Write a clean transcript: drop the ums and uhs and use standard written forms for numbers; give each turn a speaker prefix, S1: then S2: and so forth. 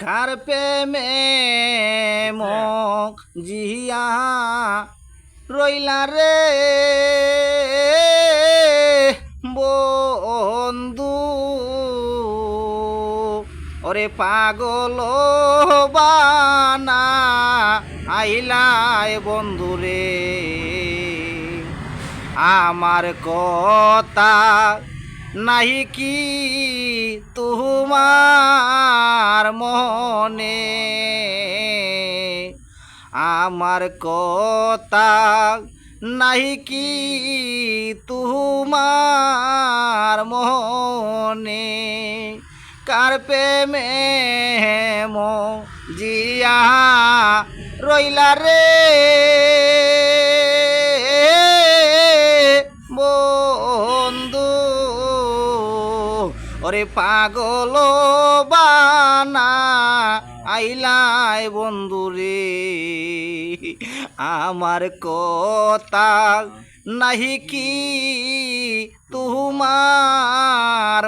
S1: কার প্রেমে মক জিয়া রইলা রে বন্ধু ওরে পাগল বানা আইলাই বন্ধু রে আমার কথা নাহি কি তোমার মনে আমার কথা নাহি কি তোমার মনে কার প্রেমে জিয়া রইলা রে বন্ধু ওরে পাগল বানা আইলাই বন্ধু রে আমার কথা নাহি কি তোমার